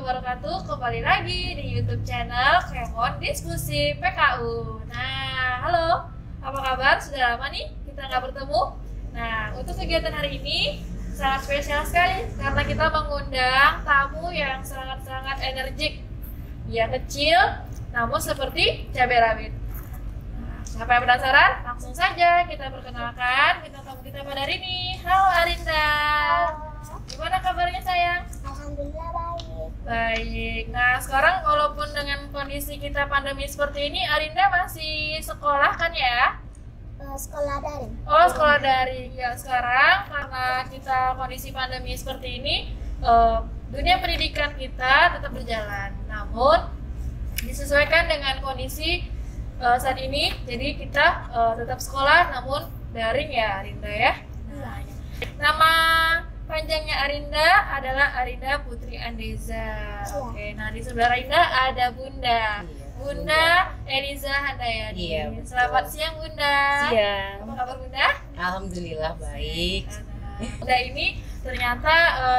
wabarakatuh. Kembali lagi di YouTube channel Kemon Diskusi PKU. Nah, halo, apa kabar? Sudah lama nih kita nggak bertemu. Nah, untuk kegiatan hari ini sangat spesial sekali karena kita mengundang tamu yang sangat-sangat energik. Dia kecil, namun seperti cabai rawit. Nah, siapa yang penasaran? Langsung saja kita perkenalkan bintang tamu kita pada hari ini. Halo Arinda. Gimana kabarnya sayang? Alhamdulillah baik. Baik. Nah, sekarang walaupun dengan kondisi kita pandemi seperti ini, Arinda masih sekolah kan ya? Sekolah daring. Oh, sekolah daring. Ya, sekarang karena kita kondisi pandemi seperti ini, dunia pendidikan kita tetap berjalan. Namun, disesuaikan dengan kondisi saat ini, jadi kita tetap sekolah namun daring ya, Arinda ya? Nah, nama panjangnya Arinda adalah Arinda Putri Andeza. Oke, nah di sebelah Arinda ada Bunda. Bunda Eliza Handayani. Iya, betul. Selamat siang Bunda. Siang. Apa kabar Bunda? Alhamdulillah baik. Bunda ini ternyata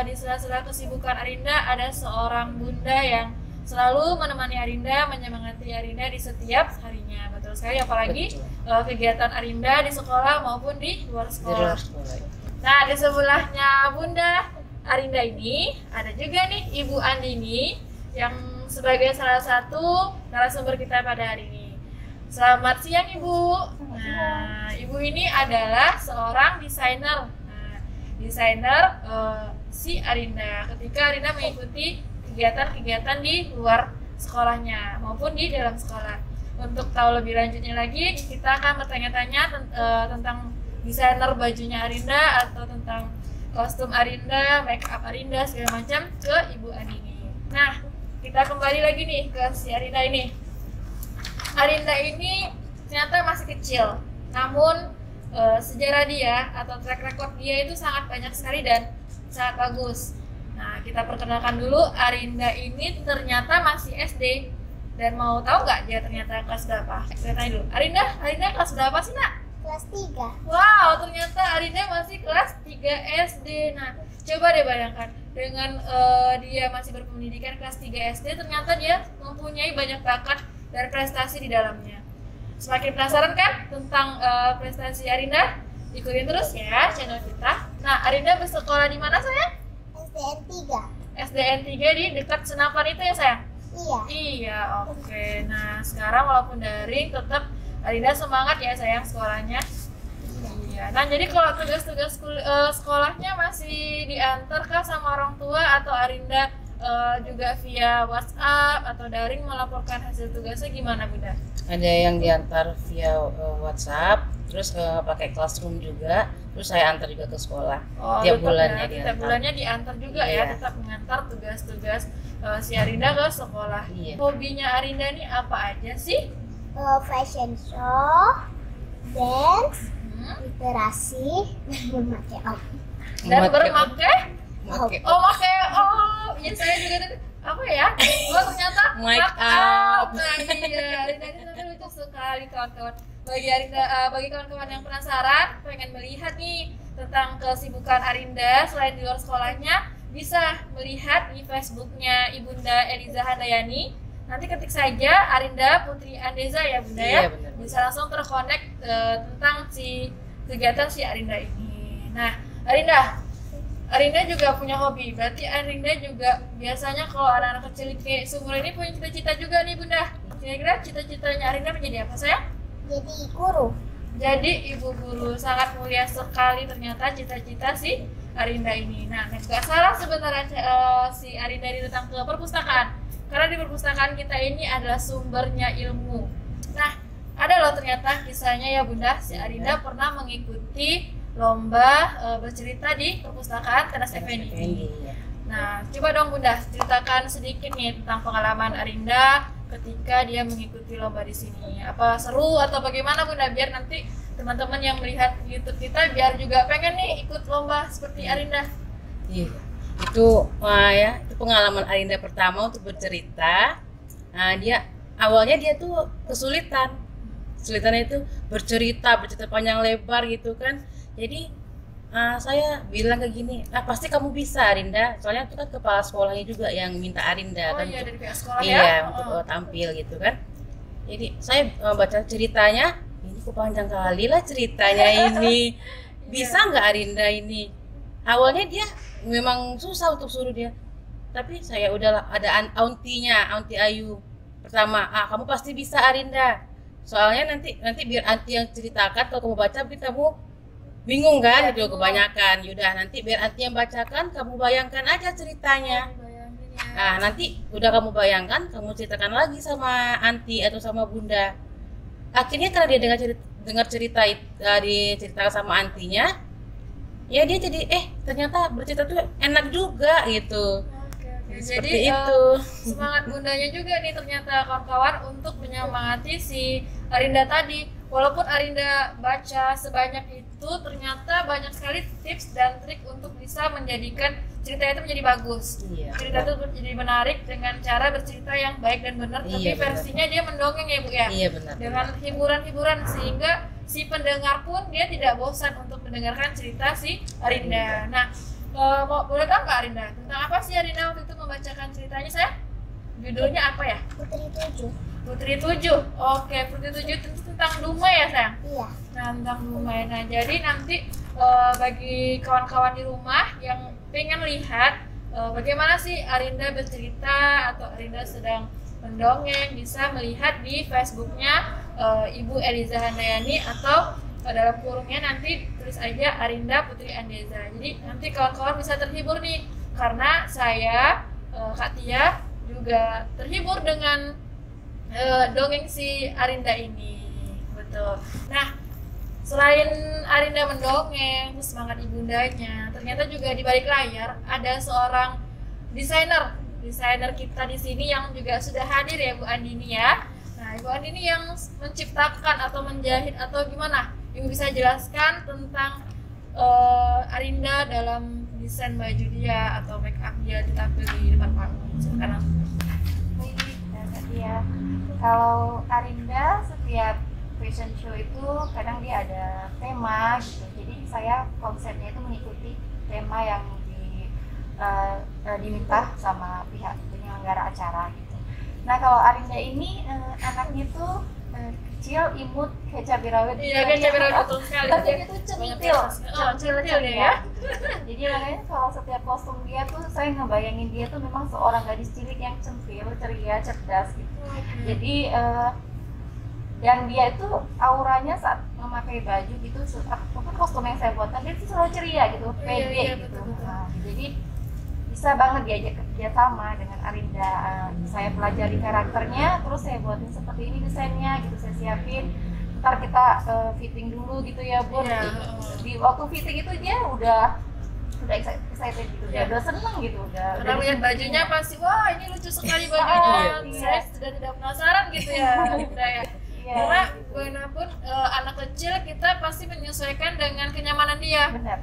di sela-sela kesibukan Arinda ada seorang Bunda yang selalu menemani Arinda, menyemangati Arinda di setiap harinya. Betul sekali, apalagi kegiatan Arinda di sekolah maupun di luar Di sekolah. luar sekolah. Nah, di sebelahnya Bunda Arinda ini ada juga nih Ibu Andini yang sebagai salah satu narasumber kita pada hari ini. Selamat siang Ibu. Nah, Ibu ini adalah seorang desainer. Nah, desainer si Arinda ketika Arinda mengikuti kegiatan-kegiatan di luar sekolahnya maupun di dalam sekolah. Untuk tahu lebih lanjutnya lagi, kita akan bertanya-tanya tentang desainer bajunya Arinda atau tentang kostum Arinda, make up Arinda segala macam ke Ibu Andini. Nah, kita kembali lagi nih ke si Arinda ini. Arinda ini ternyata masih kecil, namun sejarah dia atau track record dia itu sangat banyak sekali dan sangat bagus. Nah, kita perkenalkan dulu Arinda ini ternyata masih SD. Dan mau tahu nggak dia ternyata kelas berapa? Kita tanya dulu. Arinda kelas berapa sih nak? Kelas 3. Wow, ternyata Arinda masih kelas 3 SD. Nah, coba deh bayangkan dengan dia masih berpendidikan kelas 3 SD, ternyata dia mempunyai banyak bakat dan prestasi di dalamnya. Semakin penasaran kan tentang prestasi Arinda? Ikutin terus ya channel kita. Nah, Arinda bersekolah di mana sayang? SDN 3. SDN 3 di dekat Senapan itu ya sayang? Iya. Iya, oke. Nah, sekarang walaupun daring tetap Arinda semangat ya sayang sekolahnya. Iya. Nah, jadi kalau tugas-tugas sekolahnya masih diantar kah sama orang tua atau Arinda juga via WhatsApp atau daring melaporkan hasil tugasnya gimana Bunda? Ada yang diantar via WhatsApp, terus pakai Classroom juga, terus saya antar juga ke sekolah. Oh, tiap tetap bulannya ya, diantar. tiap bulannya diantar juga ya, Iya. tetap mengantar tugas-tugas si Arinda ke sekolah. Iya. Hobinya Arinda nih apa aja sih? Fashion show, dance, Hmm? literasi, memakai Dan Memakai- bermakai Memakai- ya saya juga apa ya? Oh ternyata Make up. Nah iya, Arinda ini ternyata lucu sekali kawan-kawan. Bagi kawan-kawan yang penasaran, pengen melihat nih tentang kesibukan Arinda selain di luar sekolahnya, bisa melihat di Facebooknya Ibunda Eliza Handayani. Nanti ketik saja Arinda Putri Andeza ya Bunda ya. Iya, benar. Bisa langsung terkonek tentang si kegiatan si Arinda ini. Nah, Arinda juga punya hobi. Berarti Arinda juga biasanya kalau anak-anak kecil kayak seumur ini punya cita-cita juga nih Bunda. Kira-kira cita-citanya Arinda menjadi apa sayang? jadi guru. Jadi ibu guru. Sangat mulia sekali ternyata cita-cita si Arinda ini. Nah, nggak salah sebenarnya si Arinda ini datang ke perpustakaan. Karena di perpustakaan kita ini adalah sumbernya ilmu. Nah, ada loh ternyata kisahnya ya Bunda, si Arinda pernah mengikuti lomba bercerita di perpustakaan Teras Effendi. Iya. Nah, coba dong Bunda ceritakan sedikit nih tentang pengalaman Arinda ketika dia mengikuti lomba di sini. Apa seru atau bagaimana Bunda, biar nanti teman-teman yang melihat YouTube kita biar juga pengen nih ikut lomba seperti Arinda. Iya. Itu pengalaman Arinda pertama untuk bercerita. Nah, awalnya dia tuh kesulitannya itu bercerita panjang lebar gitu kan. Jadi Saya bilang kayak gini, pasti kamu bisa Arinda, soalnya itu kan kepala sekolahnya juga yang minta Arinda Oh kan iya, untuk, dari pihak sekolah iya ya. untuk tampil gitu kan. Jadi saya baca ceritanya, ini kok panjang kali lah ceritanya ini. Bisa nggak Arinda ini? Awalnya dia memang susah untuk suruh dia, tapi saya udahlah, ada auntinya, Aunti Ayu. Pertama, kamu pasti bisa Arinda. Soalnya nanti nanti biar anti yang ceritakan, kalau kamu baca mungkin kamu bingung kan, gitu kebanyakan. Yaudah nanti biar anti yang bacakan, kamu bayangkan aja ceritanya. Bayangin ya. Nah, nanti udah kamu bayangkan, kamu ceritakan lagi sama anti atau sama bunda. Akhirnya karena dia dengar cerita diceritakan sama antinya, ya dia jadi ternyata bercerita tuh enak juga gitu. Oke. Seperti Jadi itu. semangat bundanya juga nih ternyata kawan-kawan untuk menyemangati si Arinda tadi. Walaupun Arinda baca sebanyak itu, ternyata banyak sekali tips dan trik untuk bisa menjadikan cerita itu menjadi bagus. Iya. Cerita itu menjadi menarik dengan cara bercerita yang baik dan benar, tapi Iya, benar. versinya dia mendongeng ya Bu ya. Iya benar. Dengan hiburan-hiburan sehingga si pendengar pun dia tidak bosan untuk mendengarkan cerita si Arinda. Nah, boleh tahu nggak Arinda tentang apa sih Arinda waktu itu membacakan ceritanya saya? Judulnya apa ya? Putri 7. Putri 7. Oke, Putri 7 itu tentang Dumai ya sayang? Iya. Nah, tentang Dumai. Nah, jadi nanti bagi kawan-kawan di rumah yang pengen lihat bagaimana sih Arinda bercerita atau Arinda sedang mendongeng, bisa melihat di Facebooknya Ibu Eliza Handayani atau dalam kurungnya nanti tulis aja Arinda Putri Andeza. Jadi nanti kawan-kawan bisa terhibur nih, karena saya Kak Tia juga terhibur dengan dongeng si Arinda ini. Betul. Nah, selain Arinda mendongeng, terus semangat ibundanya, ternyata juga di balik layar ada seorang desainer kita di sini yang juga sudah hadir ya Bu Andini ya. Nah, Ibu Andini yang menciptakan atau menjahit atau gimana? Ibu bisa jelaskan tentang Arinda dalam desain baju dia atau make up dia ditampil di depan panggung. Silakan. Ya, kalau Arinda setiap fashion show itu kadang dia ada tema gitu. Jadi saya konsepnya itu mengikuti tema yang diminta sama pihak penyelenggara acara gitu. Nah kalau Arinda ini anaknya tuh kecil, imut, kayak cabai rawit. Iya, kayak cabai rawit betul sekali. Tapi itu centil, centil ya. Jadi makanya kalau setiap kostum dia tuh saya ngebayangin dia tuh memang seorang gadis cilik yang centil, ceria, cerdas gitu. Jadi dan dia itu auranya saat memakai baju gitu, apapun kostum yang saya buatkan dia itu selalu ceria gitu, pede Iya, gitu. betul. Nah, jadi bisa banget diajak kerja sama dengan Arinda. Saya pelajari karakternya, terus saya buatin seperti ini desainnya gitu, saya siapin. Ntar kita fitting dulu gitu ya Bu. Iya. Di waktu fitting itu dia udah excited gitu, udah seneng gitu, udah Karena lihat bajunya pasti, wah ini lucu sekali bajunya. Iya. Saya sudah tidak penasaran gitu ya, Arinda ya. Iya. Karena bagaimanapun anak kecil kita pasti menyesuaikan dengan kenyamanan dia. Benar.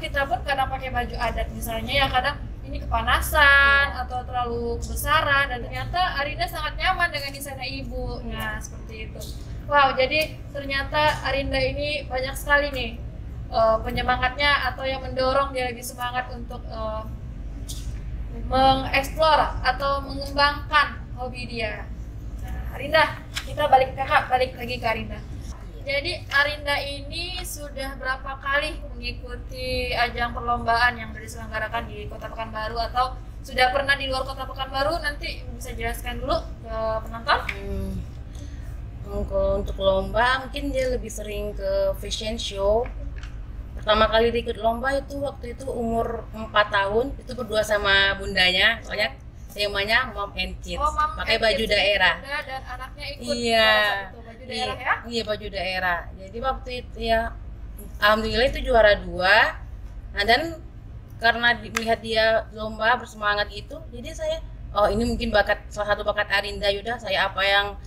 Kita pun kadang pakai baju adat misalnya ya, kadang ini kepanasan atau terlalu kebesaran, dan ternyata Arinda sangat nyaman dengan desainnya ibu. Nah seperti itu. Wow, jadi ternyata Arinda ini banyak sekali nih penyemangatnya atau yang mendorong dia lebih semangat untuk mengeksplor atau mengembangkan hobi dia. Nah, Arinda, kita balik lagi ke Arinda. Jadi Arinda ini sudah berapa kali mengikuti ajang perlombaan yang diselenggarakan di Kota Pekanbaru atau sudah pernah di luar Kota Pekanbaru? Nanti bisa jelaskan dulu ke penonton. Kalau untuk lomba mungkin dia lebih sering ke fashion show. Pertama kali dia ikut lomba itu waktu itu umur 4 tahun, itu berdua sama bundanya, soalnya temanya Mom and Kids, pakai baju daerah. Bunda dan anaknya ikut. Iya. Baju daerah ya. Iya, baju daerah. Jadi waktu itu ya alhamdulillah itu juara 2. Nah, dan karena melihat dia lomba bersemangat itu, jadi saya ini mungkin salah satu bakat Arinda. Yaudah saya apa yang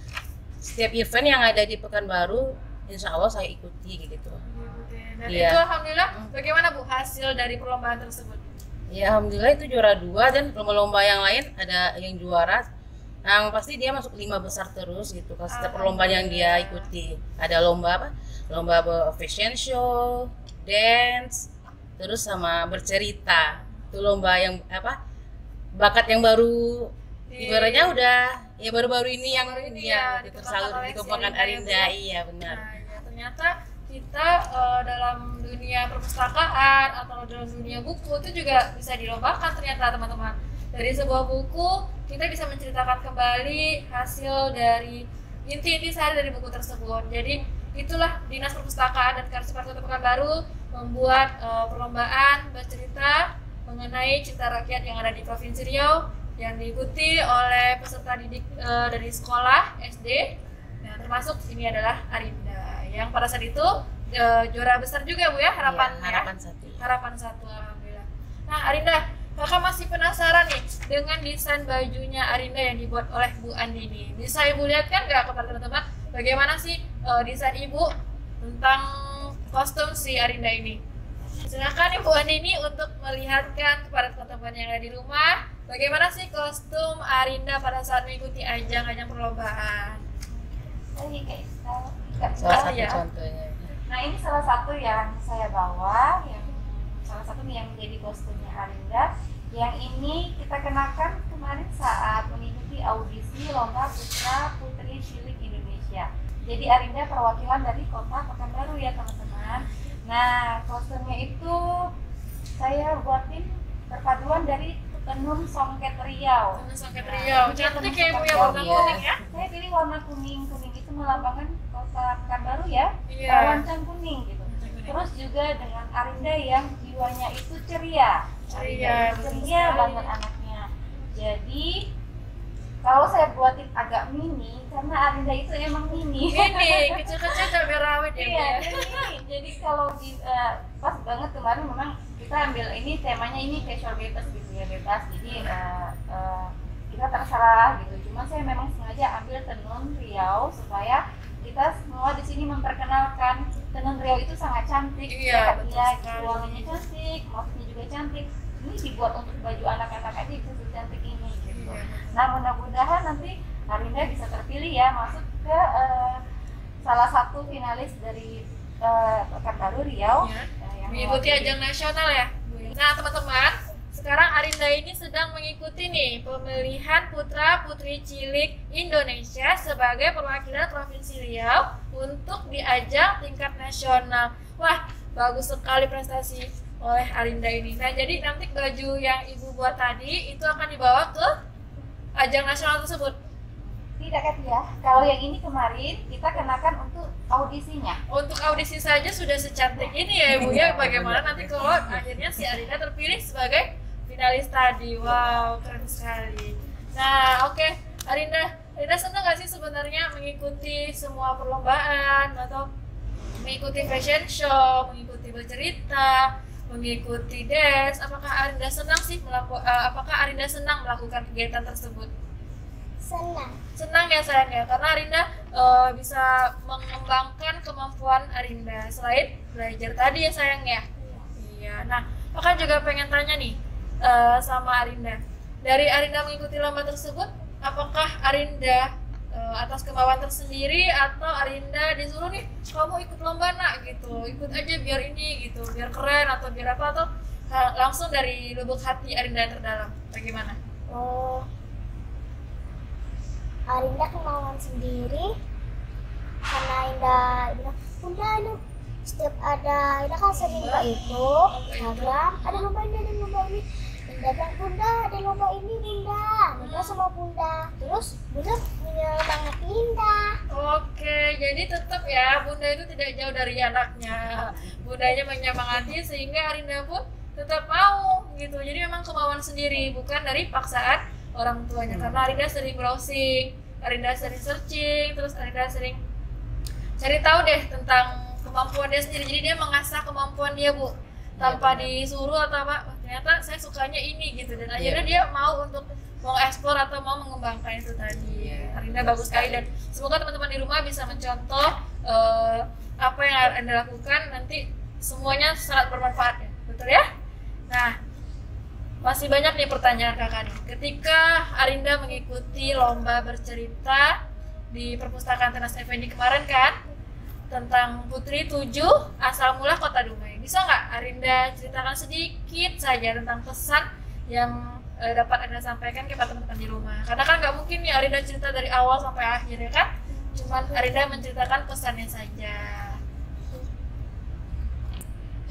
setiap event yang ada di Pekanbaru insya Allah saya ikuti gitu. Dan Iya. itu alhamdulillah bagaimana Bu hasil dari perlombaan tersebut? Ya alhamdulillah itu juara 2, dan lomba-lomba yang lain ada yang juara. Yang pasti dia masuk 5 besar terus gitu kan setiap perlombaan yang dia ikuti. Ada lomba apa? Lomba fashion show, dance, terus sama bercerita. Itu lomba yang apa? Bakat yang baru ibaratnya udah ya baru-baru ini yang ini ya tersalur dikembangkan Arinda. Iya benar. Nah, ya, ternyata kita dalam dunia perpustakaan atau dalam dunia buku itu juga bisa dilombakan ternyata teman-teman. Dari sebuah buku kita bisa menceritakan kembali hasil dari inti-inti sehari dari buku tersebut. Jadi itulah Dinas Perpustakaan dan Kearsipan Kota Pekanbaru membuat perlombaan bercerita mengenai cipta rakyat yang ada di Provinsi Riau yang diikuti oleh peserta didik dari sekolah SD. Nah, termasuk ini adalah Arinda yang pada saat itu juara besar juga Bu ya, harapan Iya, harapan satu. Harapan satu, alhamdulillah. Nah, Arinda, Kakak masih penasaran nih dengan desain bajunya Arinda yang dibuat oleh Bu Andini. Bisa Ibu lihat kan nggak kepada teman-teman bagaimana sih desain Ibu tentang kostum si Arinda ini? Silakan Ibu Andini untuk melihatkan kepada teman-teman yang ada di rumah bagaimana sih kostum Arinda pada saat mengikuti ajang-ajang perlombaan. Ini kayak Salah satu ya. contohnya. Nah, ini salah satu yang saya bawa, yang salah satu yang menjadi kostumnya Arinda. Yang ini kita kenakan kemarin saat mengikuti audisi Lomba Putra Putri Cilik Indonesia. Jadi Arinda perwakilan dari Kota Pekanbaru ya teman-teman. Nah, kostumnya itu saya buatin perpaduan dari tenun songket Riau. Tenun songket Riau, cantik ya Bu ya, warna Iya. kuning ya. Saya pilih warna kuning. Kuning itu melambangkan Kota Pekanbaru ya. Iya. Rawancang kuning gitu. Terus juga dengan Arinda yang jiwanya itu ceria. Ceria, betul Ceria sekali. banget anaknya. Jadi kalau saya buatin agak mini karena Arinda itu emang mini. Ini kecil-kecil cabai rawit ya Bu Iya, ya. jadi kalau di pas banget kemarin memang kita ambil ini temanya ini casual bebas gitu ya, bebas. Jadi kita terserah gitu. Cuma saya memang sengaja ambil tenun Riau supaya kita semua di sini memperkenalkan tenun Riau itu sangat cantik. Iya, betul ya, sekali. ruangannya cantik, motifnya juga cantik. Ini dibuat untuk baju anak-anak aja bisa secantik ini gitu. Iya. Nah, mudah-mudahan nanti Arinda bisa terpilih ya masuk ke salah satu finalis dari Pekanbaru Riau. Iya. yang Mengikuti mewakili. ajang nasional ya Bu ya. Nah teman-teman, sekarang Arinda ini sedang mengikuti nih pemilihan Putra Putri Cilik Indonesia sebagai perwakilan Provinsi Riau untuk di ajang tingkat nasional. Wah, bagus sekali prestasi oleh Arinda ini. Nah, jadi nanti baju yang Ibu buat tadi itu akan dibawa ke ajang nasional tersebut. Tidak kan ya? Kalau yang ini kemarin kita kenakan untuk audisinya. Untuk audisi saja sudah secantik ini ya Ibu ya. Bagaimana nanti kalau akhirnya si Arinda terpilih sebagai finalis tadi. Wow, keren sekali. Nah, oke. Arinda senang gak sih sebenarnya mengikuti semua perlombaan atau mengikuti fashion show, mengikuti bercerita, mengikuti dance? Apakah Arinda senang sih melakukan kegiatan tersebut? Senang ya sayang ya, karena Arinda bisa mengembangkan kemampuan Arinda selain belajar tadi ya sayang ya. Iya. Nah, Kakak juga pengen tanya nih sama Arinda. Dari Arinda mengikuti lomba tersebut, apakah Arinda atas kemauan tersendiri atau Arinda disuruh nih kamu ikut lomba nak gitu, ikut aja biar ini gitu, biar keren atau biar apa, atau langsung dari lubuk hati Arinda yang terdalam? Bagaimana? Oh, Arinda kemauan sendiri karena Arinda bilang, Bunda ini setiap ada Arinda kan sering buka itu Instagram, ada lomba ini, ada lomba ini. Bunda bilang, Bunda ada lomba ini Bunda sama Bunda. Terus Bunda menyemangati Indah. Oke, jadi tetap ya Bunda itu tidak jauh dari anaknya. Bundanya menyemangati sehingga Arinda pun tetap mau gitu. Jadi memang kemauan sendiri, bukan dari paksaan orang tuanya. Karena Arinda sering browsing, Arinda sering searching, terus Arinda sering cari tahu deh tentang kemampuan dia sendiri. Jadi dia mengasah kemampuan dia Bu, tanpa disuruh atau apa. "Oh, ternyata saya sukanya ini gitu, dan akhirnya dia mau untuk mau eksplor atau mau mengembangkan itu tadi. Arinda bagus sekali, dan semoga teman-teman di rumah bisa mencontoh apa yang Anda lakukan, nanti semuanya sangat bermanfaat ya, betul ya? Nah, masih banyak nih pertanyaan kakak nih. Ketika Arinda mengikuti lomba bercerita di perpustakaan Tenas Effendi kemarin kan, tentang Putri 7 asal mula Kota Dumai. bisa nggak Arinda ceritakan sedikit saja tentang pesan yang dapat Arinda sampaikan kepada teman-teman di rumah? Karena kan nggak mungkin nih Arinda cerita dari awal sampai akhir ya kan? Cuman Arinda menceritakan pesannya saja.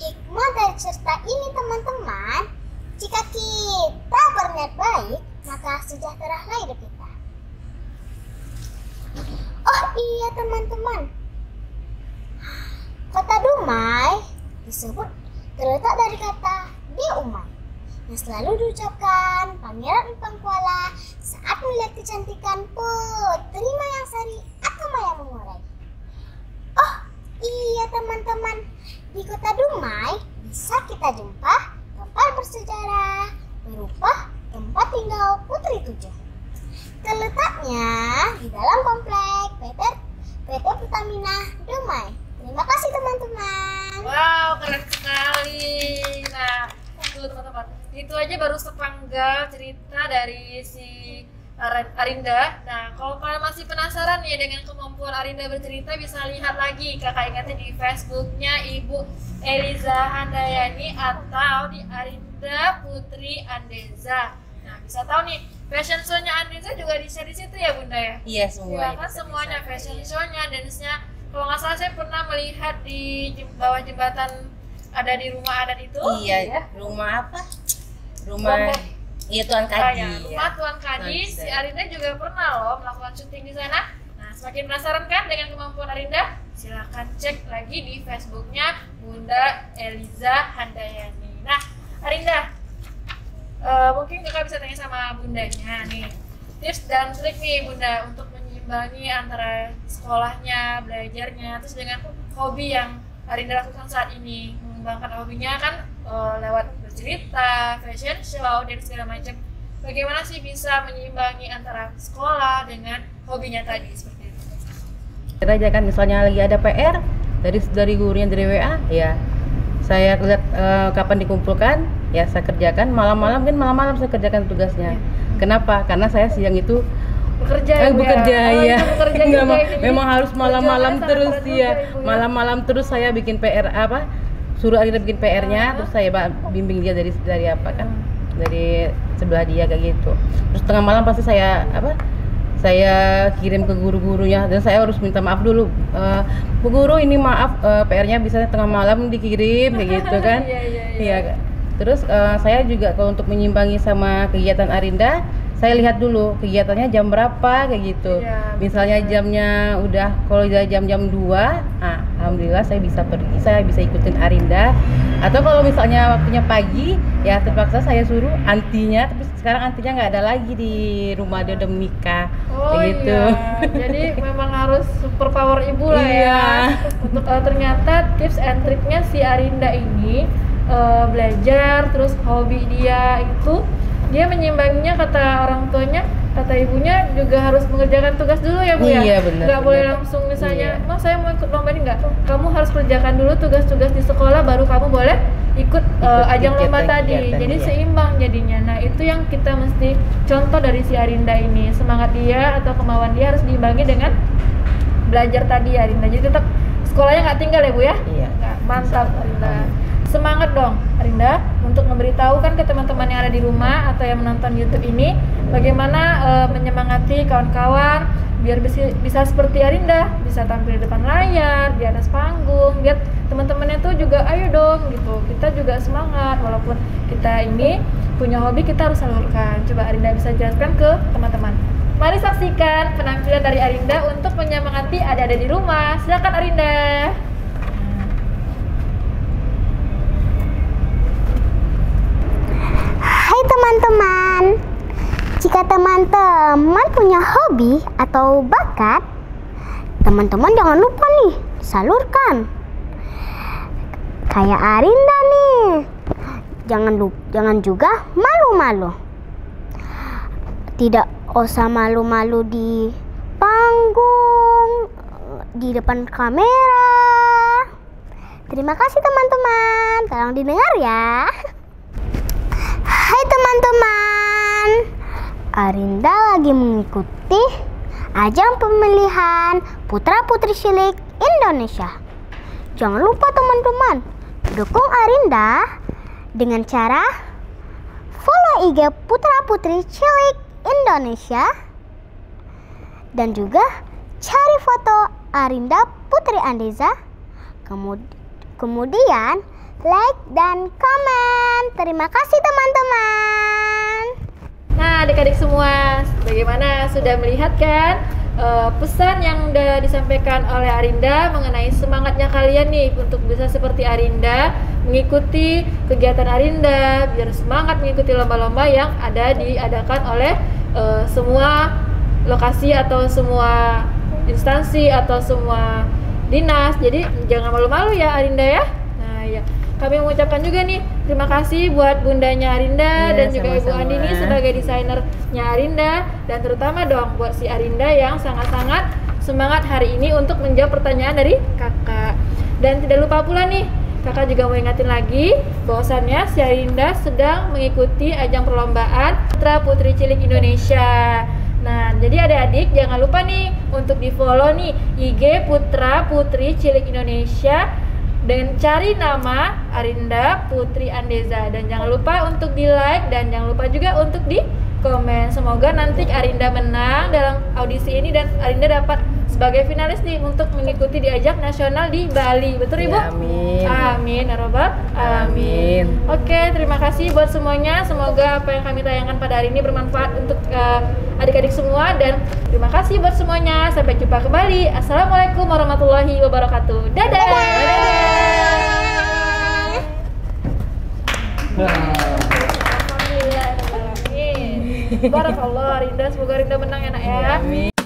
Hikmah dari cerita ini teman-teman, jika kita berniat baik, maka sejahteralah hidup kita. Oh iya teman-teman, kota Dumai disebut terletak dari kata Diumai yang selalu diucapkan Pangeran Empang Kuala saat melihat kecantikan Putri Mayangsari atau Maya Mengurai. Oh iya teman-teman, di kota Dumai bisa kita jumpa tempat bersejarah berupa tempat tinggal Putri Tujuh. Terletaknya di dalam komplek PT Pertamina Dumai. Terima kasih teman-teman. Wow, keren sekali. Nah, tuh teman-teman, itu aja baru sepenggal cerita dari si Arinda. Nah, kalau kalian masih penasaran ya dengan kemampuan Arinda bercerita, bisa lihat lagi kakak ingatnya di Facebooknya Ibu Eliza Handayani atau di Arinda Putri Andeza. Nah, bisa tahu nih fashion show-nya Andeza juga di-share di situ ya Bunda ya? Iya semua. Ya kan semuanya fashion show-nya, dance-nya. Kalau nggak salah saya pernah melihat di bawah jembatan ada di rumah adat itu. Iya, ya. rumah apa? Rumah iya Tuan Kadi. Rumah Tuan Kadi, si Arinda juga pernah loh melakukan syuting di sana. Nah, semakin penasaran kan dengan kemampuan Arinda? Silahkan cek lagi di Facebooknya Bunda Eliza Handayani. Nah, Arinda, mungkin kakak bisa tanya sama bundanya nih, tips dan trik nih Bunda untuk menyimbangi antara sekolahnya, belajarnya, terus dengan hobi yang Arinda lakukan saat ini. Mengembangkan hobinya kan lewat bercerita, fashion show, dan segala macam. Bagaimana sih bisa menyimbangi antara sekolah dengan hobinya tadi seperti itu? Kita aja kan misalnya lagi ada PR dari gurunya dari WA, ya saya lihat kapan dikumpulkan, ya saya kerjakan. Malam-malam saya kerjakan tugasnya. Kenapa? Karena saya siang itu bekerja ya. Bekerja Nggak, juga ini. memang harus malam-malam Perjuangannya terus sangat berat ya. juga, Ibu, ya. Malam-malam terus saya bikin PR suruh Arinda bikin PR-nya, terus saya bimbing dia dari dari sebelah dia kayak gitu. Terus tengah malam pasti saya kirim ke guru-gurunya, dan saya harus minta maaf dulu, Bu Guru ini maaf PR-nya bisa tengah malam dikirim kayak gitu kan. Iya. Terus saya juga kalau untuk menyimbangi sama kegiatan Arinda, saya lihat dulu kegiatannya jam berapa kayak gitu. Ya, misalnya jamnya udah, kalau udah jam-jam 2, alhamdulillah saya bisa pergi, saya bisa ikutin Arinda. Atau kalau misalnya waktunya pagi, ya terpaksa saya suruh antinya, tapi sekarang antinya nggak ada lagi di rumah, dia udah menikah kayak gitu. Jadi memang harus super power ibu lah ya. Untuk ternyata tips and triknya si Arinda ini belajar, terus hobi dia itu dia menyimbanginya, kata orang tuanya, kata ibunya juga harus mengerjakan tugas dulu ya Bu ya. Iya benar. Nggak boleh langsung misalnya, Mas saya mau ikut lomba ini enggak. Kamu harus kerjakan dulu tugas-tugas di sekolah, baru kamu boleh ikut ajang lomba tadi. Jadi seimbang jadinya. Nah itu yang kita mesti contoh dari si Arinda ini. Semangat dia atau kemauan dia harus diimbangi dengan belajar tadi ya Arinda. Jadi tetap sekolahnya nggak tinggal ya Bu ya. Iya. Nah, mantap Arinda. Semangat dong Arinda untuk memberitahukan ke teman-teman yang ada di rumah atau yang menonton YouTube ini bagaimana menyemangati kawan-kawan biar bisa seperti Arinda, bisa tampil di depan layar, di atas panggung, biar teman-temannya tuh juga ayo dong gitu. Kita juga semangat walaupun kita ini punya hobi, kita harus salurkan. Coba Arinda bisa jelaskan ke teman-teman. Mari saksikan penampilan dari Arinda untuk menyemangati adik-adik di rumah. Silakan Arinda. Hai teman-teman, jika teman-teman punya hobi atau bakat, teman-teman jangan lupa nih, salurkan. Kayak Arinda nih, jangan juga malu-malu. Tidak usah malu-malu di panggung, di depan kamera. Terima kasih teman-teman, tolong didengar ya. Hai teman-teman, Arinda lagi mengikuti ajang pemilihan Putra Putri Cilik Indonesia. Jangan lupa teman-teman, Dukung Arinda dengan cara follow IG Putra Putri Cilik Indonesia dan juga cari foto Arinda Putri Andeza, kemudian like dan komen. Terima kasih teman-teman. Nah, adik-adik semua, bagaimana, sudah melihat kan pesan yang udah disampaikan oleh Arinda mengenai semangatnya kalian nih untuk bisa seperti Arinda, mengikuti kegiatan Arinda, biar semangat mengikuti lomba-lomba yang ada diadakan oleh semua lokasi atau semua instansi atau semua dinas. Jadi jangan malu-malu ya Arinda ya. Nah ya, kami mengucapkan juga nih terima kasih buat bundanya Arinda dan juga Ibu sama-sama. Andini sebagai desainernya Arinda, dan terutama dong buat si Arinda yang sangat-sangat semangat hari ini untuk menjawab pertanyaan dari kakak. Dan tidak lupa pula nih, kakak juga mau ingatin lagi bahwasannya si Arinda sedang mengikuti ajang perlombaan Putra Putri Cilik Indonesia. Nah, jadi adik-adik jangan lupa nih untuk di follow nih IG Putra Putri Cilik Indonesia dan cari nama Arinda Putri Andeza, dan jangan lupa untuk di like dan jangan lupa juga untuk di komen. Semoga nanti Arinda menang dalam audisi ini dan Arinda dapat sebagai finalis nih untuk mengikuti di ajang nasional di Bali. Betul Ibu? Ya, amin. Amin ya Rabbal alamin. Oke, terima kasih buat semuanya. Semoga apa yang kami tayangkan pada hari ini bermanfaat untuk adik-adik semua, dan terima kasih buat semuanya. Sampai jumpa kembali. Assalamualaikum warahmatullahi wabarakatuh. Dadah. Alhamdulillah. Barakallah Arinda, semoga Arinda menang ya nak ya. Amin.